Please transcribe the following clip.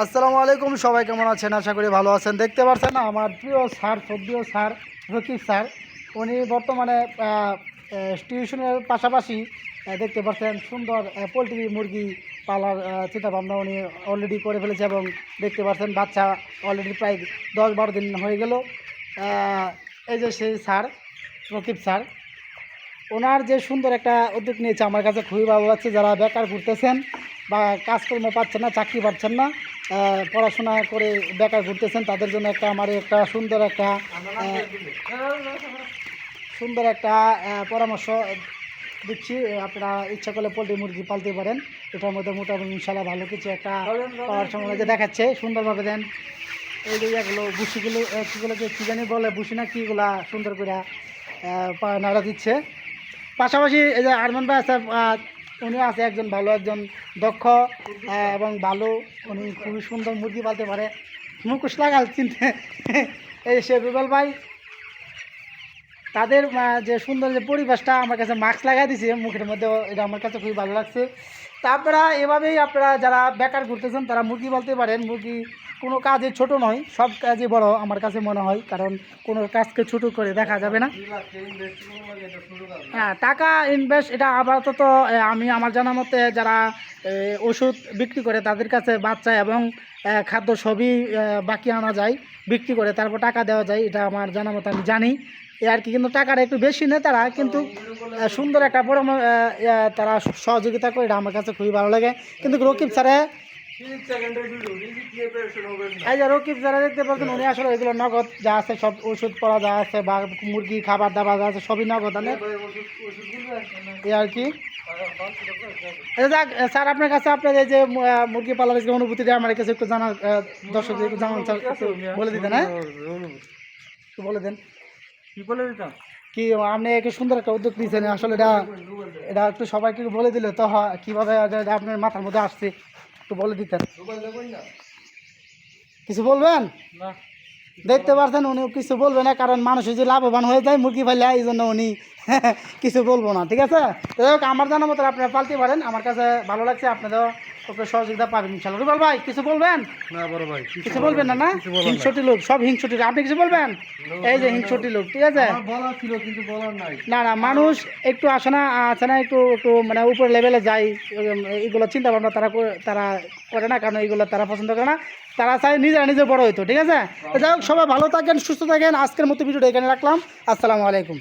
আসসালামু আলাইকুম, সবাই কেমন আছেন? আশা করি ভালো আছেন। দেখতে পাচ্ছেন আমার প্রিয় স্যার, শ্রদ্ধেয় স্যার রকিব স্যার, উনি বর্তমানে টিউশনের পাশাপাশি দেখতে পাচ্ছেন সুন্দর পোলট্রি মুরগি পালার চিন্তাভাবনা উনি অলরেডি করে ফেলেছে এবং দেখতে পাচ্ছেন বাচ্চা অলরেডি প্রায় 10-12 দিন হয়ে গেল। এই যে সেই স্যার রকিব স্যার, ওনার যে সুন্দর একটা উদ্যোগ নিয়েছে আমার কাছে খুবই ভালো লাগছে। যারা বেকার ঘুরতেছেন বা কাজকর্ম পাচ্ছেন না, চাকরি পাচ্ছেন না, পড়াশোনা করে বেকার ঘুরতেছেন, তাদের জন্য আমার একটা সুন্দর একটা পরামর্শ দিচ্ছি। আপনারা ইচ্ছা করলে পোলট্রি মুরগি পালতে পারেন। এটার মধ্যে মোটামুটি ইনশাল্লাহ ভালো কিছু একটা পাওয়ার সম্ভাবনা যে দেখাচ্ছে। সুন্দরভাবে দেন এই যে এগুলো বুসিগুলো কীগুলোকে কী জানি বলে, বুসি না কীগুলা সুন্দর করে নাড়া দিচ্ছে। পাশাপাশি এই যে আরমান ভাই আছে, উনি আছে একজন ভালো, একজন দক্ষ এবং ভালো, উনি খুবই সুন্দর মুরগি পালতে পারে। মুখোশ লাগাল চিনতে এই সে রুবেল ভাই, তাদের যে সুন্দর যে পরিবেশটা আমার কাছে মাস্ক লাগাই দিয়েছে মুখের মধ্যে, এটা আমার কাছে খুবই ভালো লাগছে। তা আপনারা এভাবেই আপনারা যারা বেকার ঘুরতেছেন তারা মুরগি পালতে পারেন। মুরগি কোনো কাজে ছোট নয়, সব কাজে বড় আমার কাছে মনে হয়, কারণ কোনো কাজকে ছোট করে দেখা যাবে না। হ্যাঁ, টাকা ইনভেস্ট এটা আপাতত আমি আমার জানা মতে যারা ওষুধ বিক্রি করে তাদের কাছে বাচ্চা এবং খাদ্য সবই বাকি আনা যায়, বিক্রি করে তারপর টাকা দেওয়া যায়, এটা আমার জানা মতো আমি জানি এ আর কি। কিন্তু টাকাটা একটু বেশি নেয় তারা, কিন্তু সুন্দর একটা তারা সহযোগিতা করে, এটা আমার কাছে খুবই ভালো লাগে। কিন্তু রকিব স্যারে এই যে রকিব যারা দেখতে পাচ্ছেন, উনি আসলে এগুলো নগদ যা আছে সব ওষুধ পড়া যা আছে বা মুরগি খাবার দাবার যা আছে সবই নগদ আনে এ আর কি। যাক স্যার, আপনার কাছে আপনার এই যে মুরগি পালার যে অনুভূতিটা আমার কাছে একটু জানার, দর্শক একটু জানান স্যার, বলে দিতেন। হ্যাঁ, একটু বলে দেন কি বলে দিতাম কি আপনি একটু সুন্দর একটা উদ্যোগ নিয়েছেন। আসলে এটা একটু সবাইকে বলে দিলে তো কীভাবে আপনার মাথার মধ্যে আসছে একটু বলে দিতেন। কিছু বলবেন না? দেখতে পাচ্ছেন উনি কিছু বলবে না, কারণ মানুষ যে লাভবান হয়ে যায় মুরগি পাইলে, এই জন্য উনি কিছু বলবো না। ঠিক আছে, যাই হোক, আমার জানার মতো আপনারা পালতে পারেন। আমার কাছে ভালো লাগছে, আপনাদেরও ওকে সহযোগিতা পাবেন ইনশাল্লাহ। রুবেল ভাই কিছু বলবেন? না বড় ভাই, কিছু বলবেন না? না, হিংসটি লোক, সব হিংসটি। আপনি কিছু বলবেন? এই যে হিংসটি লোক, ঠিক আছে, বলার ছিল কিন্তু বলার নাই। না না, মানুষ একটু আসে না একটু একটু মানে উপর লেভেলে যায়, এইগুলো চিন্তা ভাবনা তারা করে না, কারণ এইগুলো তারা পছন্দ করে না, তারা চায় নিজে বড় হইতো। ঠিক আছে, যাই হোক, সবাই ভালো থাকেন, সুস্থ থাকেন। আজকের মতো ভিডিওটা এখানে রাখলাম। আসসালামু আলাইকুম।